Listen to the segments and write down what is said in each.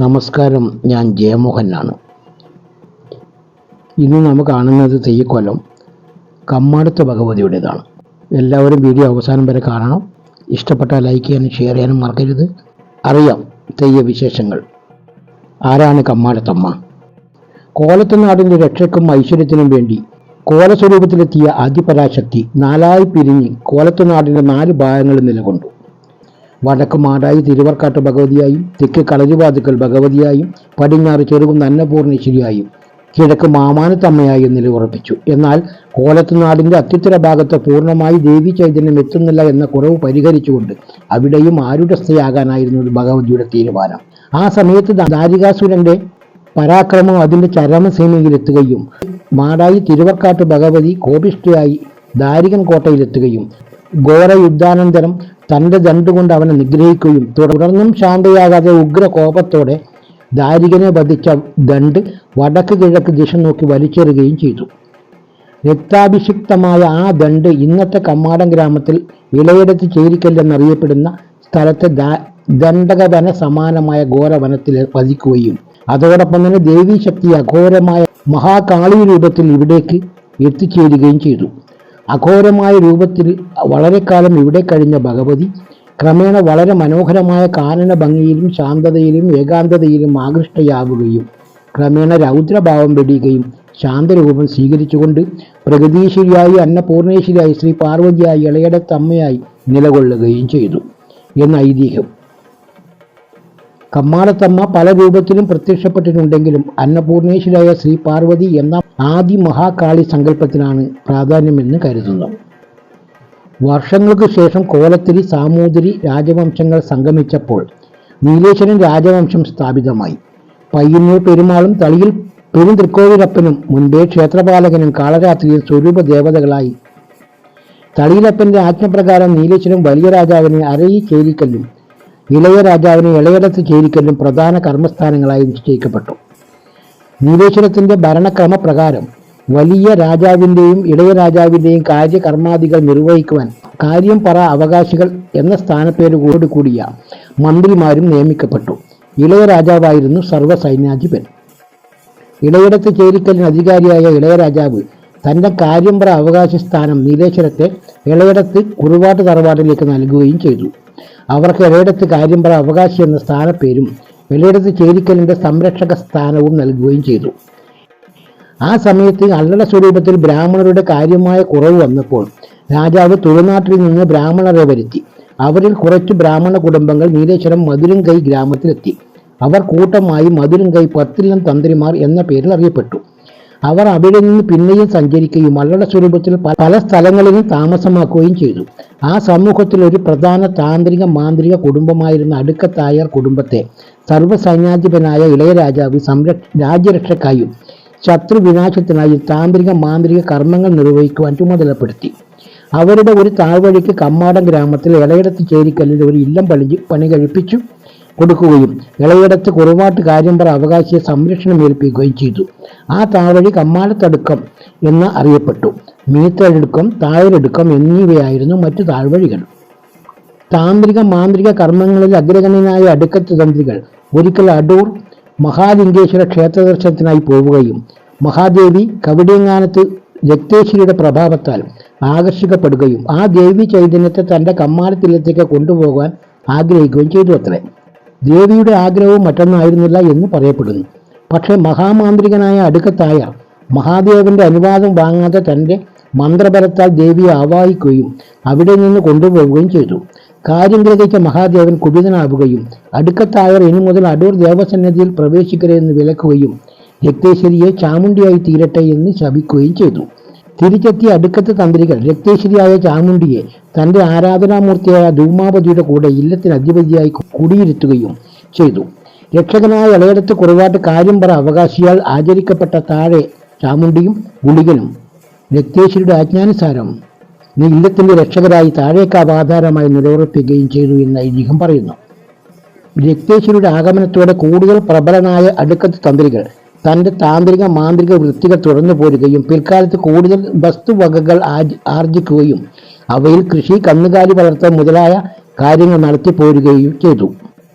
നമസ്കാരം, ഞാൻ ജയമോഹനാണ്. ഇന്ന് നമ്മൾ കാണുന്നത് തെയ്യക്കൊല്ലം കമ്മാടത്ത് ഭഗവതിയുടേതാണ്. എല്ലാവരും വീഡിയോ അവസാനം വരെ കാണണം. ഇഷ്ടപ്പെട്ടാൽ ലൈക്ക് ചെയ്യാനും ഷെയർ ചെയ്യാനും മറക്കരുത്. അറിയാം തെയ്യ വിശേഷങ്ങൾ. ആരാണ് കമ്മാടത്തമ്മ? കോലത്തുനാടിൻ്റെ രക്ഷയ്ക്കും ഐശ്വര്യത്തിനും വേണ്ടി കോലസ്വരൂപത്തിലെത്തിയ ആദിപരാശക്തി നാലായി പിരിഞ്ഞ് കോലത്തുനാടിൻ്റെ 4 ഭാഗങ്ങളിൽ നിലകൊണ്ടു. വടക്ക് മാടായി തിരുവർക്കാട്ട് ഭഗവതിയായും, തെക്ക് കളരിവാതുക്കൽ ഭഗവതിയായും, പടിഞ്ഞാറ് ചെറുകുന്ന് അന്നപൂർണേശ്വരിയായും, കിഴക്ക് മാമാനത്തമ്മയായും നിലയുറപ്പിച്ചു. എന്നാൽ കോലത്തുനാടിൻ്റെ അത്യുത്തര ഭാഗത്ത് പൂർണ്ണമായി ദേവി ചൈതന്യം എത്തുന്നില്ല എന്ന കുറവ് പരിഹരിച്ചുകൊണ്ട് അവിടെയും ആരുഢസ്ഥയാകാനായിരുന്നു ഭഗവതിയുടെ തീരുമാനം. ആ സമയത്ത് ദാരികാസുരന്റെ പരാക്രമം അതിൻ്റെ ചരമസീമയിലെത്തുകയും മാടായി തിരുവർക്കാട്ട് ഭഗവതി കോപിഷ്ഠയായി ദാരികൻ കോട്ടയിലെത്തുകയും ഘോര യുദ്ധാനന്തരം തൻ്റെ ദണ്ടുകൊണ്ട് അവനെ നിഗ്രഹിക്കുകയും തുടർന്നും ശാന്തയാകാതെ ഉഗ്ര കോപത്തോടെ ദാരികനെ വധിച്ച ദണ്ട് വടക്ക് കിഴക്ക് ദിശ നോക്കി വലിച്ചെറിയുകയും ചെയ്തു. രക്താഭിഷിക്തമായ ആ ദണ്ട് ഇന്നത്തെ കമ്മാടം ഗ്രാമത്തിൽ ഇളയിടത്ത് ചേരിക്കല്ലെന്നറിയപ്പെടുന്ന സ്ഥലത്തെ ദണ്ഡകവന സമാനമായ ഘോരവനത്തിൽ പതിക്കുകയും അതോടൊപ്പം തന്നെ ദേവീശക്തി അഘോരമായ മഹാകാളി രൂപത്തിൽ ഇവിടേക്ക് എത്തിച്ചേരുകയും ചെയ്തു. അഘോരമായ രൂപത്തിൽ വളരെക്കാലം ഇവിടെ കഴിഞ്ഞ ഭഗവതി ക്രമേണ വളരെ മനോഹരമായ കാനന ഭംഗിയിലും ശാന്തതയിലും ഏകാന്തതയിലും ആകൃഷ്ടയാവുകയും ക്രമേണ രൗദ്രഭാവം വെടിയുകയും ശാന്തരൂപം സ്വീകരിച്ചുകൊണ്ട് പ്രകൃതീശ്വരിയായി അന്നപൂർണേശ്വരിയായി ശ്രീ പാർവതിയായി ഇളയടത്തമ്മയായി നിലകൊള്ളുകയും ചെയ്തു എന്ന് ഐതിഹ്യം. കമ്മാടത്തമ്മ പല രൂപത്തിലും പ്രത്യക്ഷപ്പെട്ടിട്ടുണ്ടെങ്കിലും അന്നപൂർണേശ്വരിയായ ശ്രീ പാർവതി എന്ന ആദി മഹാകാളി സങ്കല്പത്തിനാണ് പ്രാധാന്യമെന്ന് കരുതുന്നു. വർഷങ്ങൾക്ക് ശേഷം കോലത്തിരി സാമൂതിരി രാജവംശങ്ങൾ സംഗമിച്ചപ്പോൾ നീലേശ്വരൻ രാജവംശം സ്ഥാപിതമായി. പയ്യന്നൂർ പെരുമാളും തളിയിൽ പെരുന്തൃക്കോവിലപ്പനും മുൻപേ ക്ഷേത്രപാലകനും കാളരാത്രിയിൽ സ്വരൂപ ദേവതകളായി. തളിയിലപ്പന്റെ ആജ്ഞപ്രകാരം നീലേശ്വരൻ വലിയ രാജാവിനെ അരയി ചേരിക്കല്ലും ഇളയ രാജാവിനെ ഇളയിടത്ത് ചേരിക്കല്ലും പ്രധാന കർമ്മസ്ഥാനങ്ങളായി നിശ്ചയിക്കപ്പെട്ടു. നീലേശ്വരത്തിന്റെ ഭരണക്രമപ്രകാരം വലിയ രാജാവിൻ്റെയും ഇളയ രാജാവിൻ്റെയും കാര്യകർമാദികൾ നിർവഹിക്കുവാൻ കാര്യം പറ അവകാശികൾ എന്ന സ്ഥാനപ്പേരോട് കൂടിയ മന്ത്രിമാരും നിയമിക്കപ്പെട്ടു. ഇളയ രാജാവായിരുന്നു സർവ്വസൈന്യാധിപൻ. ഇളയിടത്ത് ചേരിക്കലിന് അധികാരിയായ ഇളയ രാജാവ് തൻ്റെ കാര്യംപറ അവകാശ സ്ഥാനം നീലേശ്വരത്തെ ഇളയിടത്ത് കുറുവാട്ട് തറവാട്ടിലേക്ക് നൽകുകയും ചെയ്തു. അവർക്ക് ഇളയിടത്ത് കാര്യംപറ അവകാശി എന്ന സ്ഥാനപ്പേരും ഇളയിടത്ത് ചേരിക്കലിൻ്റെ സംരക്ഷക സ്ഥാനവും നൽകുകയും ചെയ്തു. ആ സമയത്ത് അല്ലട സ്വരൂപത്തിൽ ബ്രാഹ്മണരുടെ കാര്യമായ കുറവ് വന്നപ്പോൾ രാജാവ് തുളുനാട്ടിൽ നിന്ന് ബ്രാഹ്മണരെ വരുത്തി. അവരിൽ കുറച്ച് ബ്രാഹ്മണ കുടുംബങ്ങൾ നീലേശ്വരം മധുരംകൈ ഗ്രാമത്തിലെത്തി. അവർ കൂട്ടമായി മധുരംകൈ 10 തന്ത്രിമാർ എന്ന പേരിൽ അറിയപ്പെട്ടു. അവർ അവിടെ നിന്ന് പിന്നെയും സഞ്ചരിക്കുകയും അല്ലട സ്വരൂപത്തിൽ പല സ്ഥലങ്ങളിലും താമസമാക്കുകയും ചെയ്തു. ആ സമൂഹത്തിൽ ഒരു പ്രധാന താന്ത്രിക മാന്ത്രിക കുടുംബമായിരുന്ന അടുക്കത്തായർ കുടുംബത്തെ സർവ്വസൈന്യാധിപനായ ഇളയ രാജാവ് രാജ്യരക്ഷക്കായും ശത്രുവിനാശത്തിനായി താന്ത്രിക മാന്ത്രിക കർമ്മങ്ങൾ നിർവഹിക്കുവാൻ ചുമതലപ്പെടുത്തി. അവരുടെ ഒരു താഴ്വഴിക്ക് കമ്മാടം ഗ്രാമത്തിൽ ഇളയിടത്ത് ചേരിക്കല്ലിൽ ഒരു ഇല്ലം പണി കഴിപ്പിച്ചു കൊടുക്കുകയും ഇളയിടത്ത് കുറുവാട്ട് കാര്യംപറ അവകാശിയെ സംരക്ഷണം ഏൽപ്പിക്കുകയും ചെയ്തു. ആ താഴ്വഴി കമ്മാടത്തടുക്കം എന്ന് അറിയപ്പെട്ടു. മീത്തടുക്കം, താഴടുക്കം എന്നിവയായിരുന്നു മറ്റു താഴ്വഴികൾ. താന്ത്രിക മാന്ത്രിക കർമ്മങ്ങളിൽ അഗ്രഗണ്യനായ അടുക്കത്ത് തന്ത്രികൾ ഒരിക്കൽ അടൂർ മഹാലിംഗേശ്വര ക്ഷേത്ര ദർശനത്തിനായി പോവുകയും മഹാദേവി കവിടിയങ്ങാനത്ത് രക്തേശ്വരിയുടെ പ്രഭാവത്താൽ ആകർഷിക്കപ്പെടുകയും ആ ദേവി ചൈതന്യത്തെ തൻ്റെ കമ്മാടത്തിലേക്ക് കൊണ്ടുപോകാൻ ആഗ്രഹിക്കുകയും ചെയ്തു അത്രേ. ദേവിയുടെ ആഗ്രഹവും മറ്റൊന്നായിരുന്നില്ല എന്ന് പറയപ്പെടുന്നു. പക്ഷേ മഹാമാന്ത്രികനായ അടുക്കത്തായ മഹാദേവന്റെ അനുവാദം വാങ്ങാതെ തൻ്റെ മന്ത്രബലത്താൽ ദേവിയെ ആവാഹിക്കുകയും അവിടെ നിന്ന് കൊണ്ടുപോവുകയും ചെയ്തു. കാര്യം ഗ്രഹിച്ച മഹാദേവൻ കുപിതനാവുകയും അടുക്കത്തായർ ഇനി മുതൽ അടൂർ ദേവസന്നിധിയിൽ പ്രവേശിക്കരുതെന്ന് വിലക്കുകയും രക്തേശ്വരിയെ ചാമുണ്ടിയായി തീരട്ടെ എന്ന് ശപിക്കുകയും ചെയ്തു. തിരിച്ചെത്തിയ അടുക്കത്ത് തന്ത്രികൾ രക്തേശ്വരിയായ ചാമുണ്ടിയെ തൻ്റെ ആരാധനാമൂർത്തിയായ ധൂമാവതിയുടെ കൂടെ ഇല്ലത്തിന് അധിപതിയായി കുടിയിരുത്തുകയും ചെയ്തു. രക്ഷകനായ ഇളയിടത്ത് കുറുവാട്ട് കാര്യംപറ അവകാശിയാൽ ആചരിക്കപ്പെട്ട താഴെ ചാമുണ്ടിയും ഗുളികനും രക്തേശ്വരിയുടെ ആജ്ഞാനുസാരം ഇല്ലത്തിന്റെ രക്ഷകരായി താഴേക്കാവ് ആധാരമായി നിലയുറപ്പിക്കുകയും ചെയ്തു എന്ന് ഐതിഹ്യം പറയുന്നു. രക്തേശ്വരിയുടെ ആഗമനത്തോടെ കൂടുതൽ പ്രബലനായ അടുക്കത്ത് തന്ത്രികൾ തൻ്റെ താന്ത്രിക മാന്ത്രിക വൃത്തികൾ തുറന്നു പോരുകയും പിൽക്കാലത്ത് കൂടുതൽ വസ്തുവകകൾ ആർജിക്കുകയും അവയിൽ കൃഷി, കന്നുകാലി വളർത്തൽ മുതലായ കാര്യങ്ങൾ നടത്തിപ്പോരുകയും ചെയ്തു.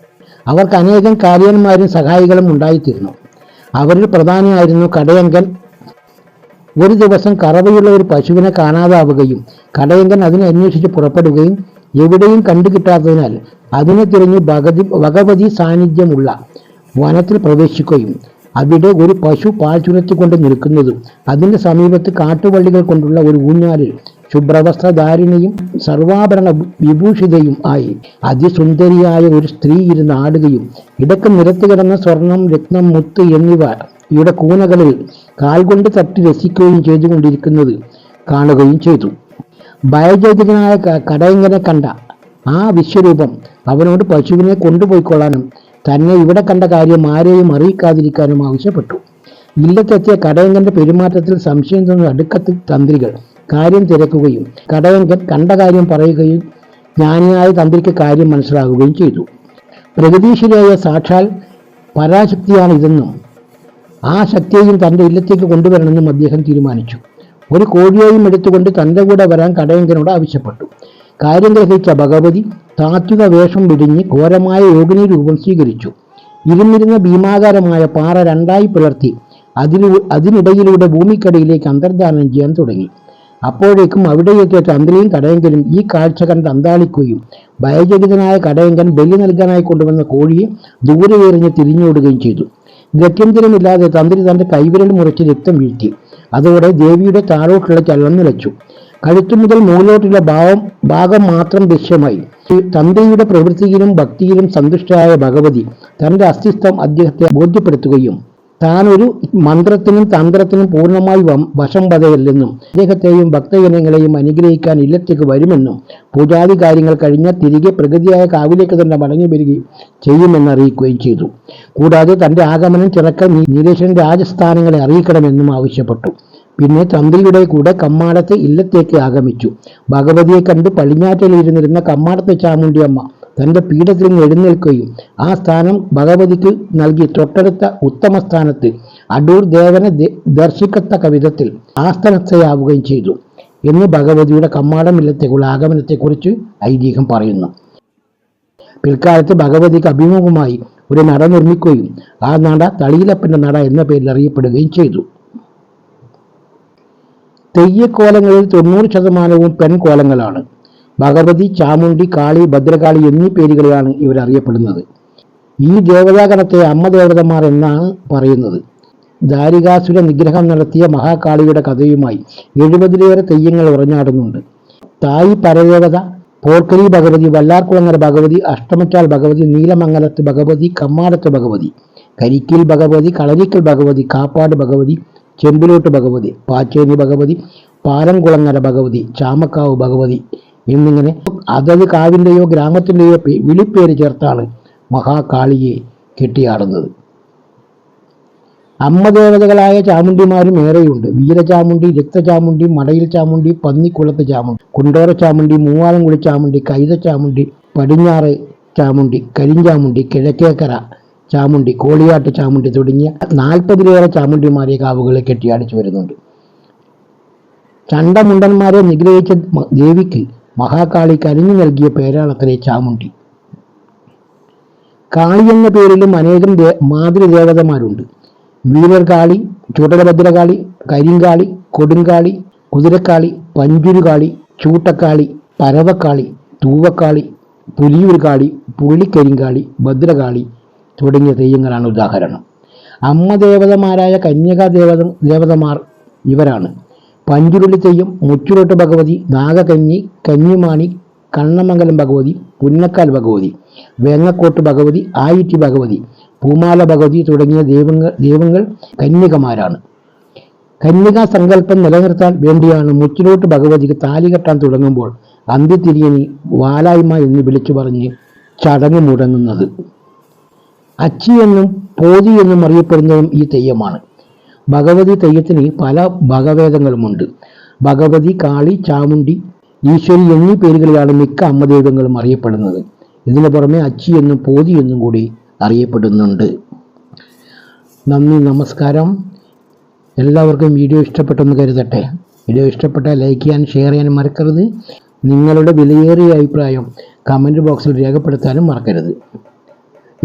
അവർക്ക് അനേകം കാര്യന്മാരും സഹായികളും ഉണ്ടായിത്തീർന്നു. അവരിൽ പ്രധാനിയായിരുന്നു കടയങ്കൻ. ഒരു ദിവസം കറവയുള്ള ഒരു പശുവിനെ കാണാതാവുകയും കടയങ്കൻ അതിനെ അന്വേഷിച്ച് പുറപ്പെടുകയും എവിടെയും കണ്ടുകിട്ടാത്തതിനാൽ അതിനെ തിരഞ്ഞ് ഭഗവതി സാന്നിധ്യമുള്ള വനത്തിൽ പ്രവേശിക്കുകയും അവിടെ ഒരു പശു പാൽ ചുരത്തിക്കൊണ്ട് നിൽക്കുന്നതും അതിന്റെ സമീപത്ത് കാട്ടുവള്ളികൾ കൊണ്ടുള്ള ഒരു ഊഞ്ഞാലിൽ ശുഭ്രവസ്ത്രധാരിണിയും സർവാഭരണ വിഭൂഷിതയും ആയി അതിസുന്ദരിയായ ഒരു സ്ത്രീ ഇരുന്ന് ആടുകയും ഇടക്ക് നിരത്തി കിടന്ന സ്വർണം, രത്നം, മുത്ത് എന്നിവ ഇവിടെ കൂനകളിൽ കാൽകൊണ്ട് തട്ടി രസിക്കുകയും ചെയ്തുകൊണ്ടിരിക്കുന്നത് കാണുകയും ചെയ്തു. ഭയചകിതനായ കടയങ്കനെ കണ്ട ആ വിശ്വരൂപം അവനോട് പശുവിനെ കൊണ്ടുപോയിക്കൊള്ളാനും തന്നെ ഇവിടെ കണ്ട കാര്യം ആരെയും അറിയിക്കാതിരിക്കാനും ആവശ്യപ്പെട്ടു. ഇല്ലത്തെത്തിയ കടയങ്കന്റെ പെരുമാറ്റത്തിൽ സംശയം തോന്നിയ അടുക്കത്ത് തന്ത്രികൾ കാര്യം തിരക്കുകയും കടയങ്കൻ കണ്ട കാര്യം പറയുകയും ജ്ഞാനിയായ തന്ത്രിക്ക് കാര്യം മനസ്സിലാവുകയും ചെയ്തു. പ്രഗതിശീലയായ സാക്ഷാൽ പരാശക്തിയാണ് ഇതെന്നും ആ ശക്തിയെയും തൻ്റെ ഇല്ലത്തേക്ക് കൊണ്ടുവരണമെന്നും അദ്ദേഹം തീരുമാനിച്ചു. ഒരു കോഴിയെയും എടുത്തുകൊണ്ട് തൻ്റെ കൂടെ വരാൻ കടയങ്കനോട് ആവശ്യപ്പെട്ടു. കാര്യം ഗ്രഹിച്ച ഭഗവതി താത്വിക വേഷം വിടിഞ്ഞ് ഘോരമായ യോഗിനി രൂപം സ്വീകരിച്ചു. ഇരുന്നിരുന്ന ഭീമാകാരമായ പാറ രണ്ടായി പിളർത്തി അതിനിടയിലൂടെ ഭൂമിക്കടിയിലേക്ക് അന്തർധാനം ചെയ്യാൻ തുടങ്ങി. അപ്പോഴേക്കും അവിടെയെത്തിയ തന്ത്രിയും കടയങ്കനും ഈ കാഴ്ച കണ്ട് അന്താളിക്കുകയും ഭയചകിതനായ കടയങ്കൻ ബലി നൽകാനായി കൊണ്ടുവന്ന കോഴിയെ ദൂരെ എറിഞ്ഞ് തിരിഞ്ഞോടുകയും ചെയ്തു. ഗത്യന്തരമില്ലാതെ തന്ത്രി തന്റെ കൈവിരൽ മുറിച്ച് രക്തം വീഴ്ത്തി. അതോടെ ദേവിയുടെ താഴോട്ടുള്ള ചലനം നിലച്ചു. കഴുത്തു മുതൽ മുകളിലോട്ടുള്ള ഭാഗം മാത്രം ദൃശ്യമായി. തന്ത്രിയുടെ പ്രവൃത്തിയിലും ഭക്തിയിലും സന്തുഷ്ടയായ ഭഗവതി തന്റെ അസ്തിത്വം അദ്ദേഹത്തെ ബോധ്യപ്പെടുത്തുകയും താൻ ഒരു മന്ത്രത്തിനും തന്ത്രത്തിനും പൂർണ്ണമായി വശം പതയല്ലെന്നും അദ്ദേഹത്തെയും ഭക്തജനങ്ങളെയും അനുഗ്രഹിക്കാൻ ഇല്ലത്തേക്ക് വരുമെന്നും പൂജാതി കാര്യങ്ങൾ കഴിഞ്ഞാൽ തിരികെ പ്രകൃതിയായ കാവിലേക്ക് തന്നെ മടങ്ങി വരികയും ചെയ്യുമെന്ന് അറിയിക്കുകയും ചെയ്തു. കൂടാതെ തന്റെ ആഗമനം ചിറക്കൽ നീലേശ്വരൻ രാജസ്ഥാനങ്ങളെ അറിയിക്കണമെന്നും ആവശ്യപ്പെട്ടു. പിന്നെ തന്ത്രിയുടെ കൂടെ കമ്മാടത്തെ ഇല്ലത്തേക്ക് ആഗമിച്ചു. ഭഗവതിയെ കണ്ട് പടിഞ്ഞാറ്റിലിരുന്നിരുന്ന കമ്മാടത്തെ ചാമുണ്ടിയമ്മ തന്റെ പീഠത്തിൽ നിന്ന് എഴുന്നേൽക്കുകയും ആ സ്ഥാനം ഭഗവതിക്ക് നൽകി തൊട്ടടുത്ത ഉത്തമ സ്ഥാനത്ത് അടൂർ ദേവനെ ദർശിക്കത്തക്ക വിധത്തിൽ ആസ്ഥാനസ്ഥയാവുകയും ചെയ്തു എന്ന് ഭഗവതിയുടെ കമ്മാടം ഇല്ലത്തേക്കുള്ള ആഗമനത്തെക്കുറിച്ച് ഐതിഹ്യം പറയുന്നു. പിൽക്കാലത്ത് ഭഗവതിക്ക് അഭിമുഖമായി ഒരു നട നിർമ്മിക്കുകയും ആ നട തളിയിലപ്പന്റെ നട എന്ന പേരിൽ അറിയപ്പെടുകയും ചെയ്തു. തെയ്യക്കോലങ്ങളിൽ 90% പെൺകോലങ്ങളാണ്. ഭഗവതി, ചാമുണ്ടി, കാളി, ഭദ്രകാളി എന്നീ പേരുകളിലാണ് ഇവർ അറിയപ്പെടുന്നത്. ഈ ദേവതാഗണത്തെ അമ്മ ദേവതമാർ എന്നാണ് പറയുന്നത്. ദാരികാസുര നിഗ്രഹം നടത്തിയ മഹാകാളിയുടെ കഥയുമായി 70-ലേറെ തെയ്യങ്ങൾ ഉറഞ്ഞാടുന്നുണ്ട്. തായി പരദേവത, പോർക്കലി ഭഗവതി, വല്ലാർകുളങ്ങര ഭഗവതി, അഷ്ടമച്ചാൽ ഭഗവതി, നീലമംഗലത്ത് ഭഗവതി, കമ്മാടത്ത് ഭഗവതി, കരിക്കിൽ ഭഗവതി, കളരിക്കൽ ഭഗവതി, കാപ്പാട് ഭഗവതി, ചെമ്പിലോട്ട് ഭഗവതി, പാച്ചേനി ഭഗവതി, പാലംകുളങ്ങര ഭഗവതി, ചാമക്കാവ് ഭഗവതി എന്നിങ്ങനെ അതത് കാവിൻ്റെയോ ഗ്രാമത്തിൻ്റെയോ വിളിപ്പേര് ചേർത്താണ് മഹാകാളിയെ കെട്ടിയാടുന്നത്. അമ്മദേവതകളായ ചാമുണ്ടിമാരും ഏറെയുണ്ട്. വീരചാമുണ്ടി, രക്തചാമുണ്ടി, മടയിൽ ചാമുണ്ടി, പന്നിക്കുളത്ത് ചാമുണ്ടി, കുണ്ടോറ ചാമുണ്ടി, മൂവാലംകുളി ചാമുണ്ടി, കൈത ചാമുണ്ടി, പടിഞ്ഞാറ് ചാമുണ്ടി, കരിഞ്ചാമുണ്ടി, കിഴക്കേക്കര ചാമുണ്ടി, കോളിയാട്ട് ചാമുണ്ടി തുടങ്ങിയ 40-ലേറെ ചാമുണ്ടിമാരെ കാവുകളെ കെട്ടിയാടിച്ചു വരുന്നുണ്ട്. ചണ്ടമുണ്ടന്മാരെ നിഗ്രഹിച്ച ദേവിക്ക് മഹാകാളി കനിഞ്ഞു നൽകിയ പേരാണത്രേ ചാമുണ്ടി. കാളി എന്ന പേരിലും അനേകം മാതൃദേവതമാരുണ്ട്. വീരർകാളി, ചൂടലഭദ്രകാളി, കരിങ്കാളി, കൊടുങ്കാളി, കുതിരക്കാളി, പഞ്ചുരുകാളി, ചൂട്ടക്കാളി, പരവക്കാളി, തൂവക്കാളി, പുലിയൂർകാളി, പുള്ളിക്കരിങ്കാളി, ഭദ്രകാളി തുടങ്ങിയ തെയ്യങ്ങളാണ് ഉദാഹരണം. അമ്മ ദേവതമാരായ കന്യകാ ദേവതമാർ ഇവരാണ്: പഞ്ചുരുളി തെയ്യം, മുച്ചുരോട്ട് ഭഗവതി, നാഗകന്നി, കന്നിമാണി, കണ്ണമംഗലം ഭഗവതി, പുന്നക്കാൽ ഭഗവതി, വേങ്ങക്കോട്ട് ഭഗവതി, ആയിറ്റി ഭഗവതി, പൂമാല ഭഗവതി തുടങ്ങിയ ദൈവങ്ങൾ കന്യകമാരാണ്. കന്യകാ സങ്കല്പം നിലനിർത്താൻ വേണ്ടിയാണ് മുച്ചിലോട്ട് ഭഗവതിക്ക് താലി കെട്ടാൻ തുടങ്ങുമ്പോൾ അന്ത്യതിരിയനി വാലായ്മ എന്ന് വിളിച്ചു പറഞ്ഞ് ചടങ്ങ് മുടങ്ങുന്നത്. അച്ചി എന്നും പോതി എന്നും അറിയപ്പെടുന്നതും ഈ തെയ്യമാണ്. ഭഗവതി തെയ്യത്തിന് പല ഭഗവേദങ്ങളുമുണ്ട്. ഭഗവതി, കാളി, ചാമുണ്ടി, ഈശ്വരി എന്നീ പേരുകളിലാണ് മിക്ക അമ്മദൈവങ്ങളും അറിയപ്പെടുന്നത്. ഇതിനു പുറമെ അച്ചി എന്നും പോതി എന്നും കൂടി അറിയപ്പെടുന്നുണ്ട്. നന്ദി, നമസ്കാരം. എല്ലാവർക്കും വീഡിയോ ഇഷ്ടപ്പെട്ടെന്ന് കരുതട്ടെ. വീഡിയോ ഇഷ്ടപ്പെട്ടാൽ ലൈക്ക് ചെയ്യാനും ഷെയർ ചെയ്യാനും മറക്കരുത്. നിങ്ങളുടെ വിലയേറിയ അഭിപ്രായം കമൻറ്റ് ബോക്സിൽ രേഖപ്പെടുത്താനും മറക്കരുത്.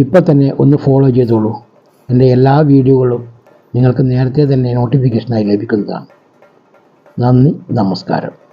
ഇപ്പോൾ തന്നെ ഒന്ന് ഫോളോ ചെയ്തോളൂ. എൻ്റെ എല്ലാ വീഡിയോകളും നിങ്ങൾക്ക് നേരത്തെ തന്നെ നോട്ടിഫിക്കേഷനായി ലഭിക്കുന്നതാണ്. നന്ദി, നമസ്കാരം.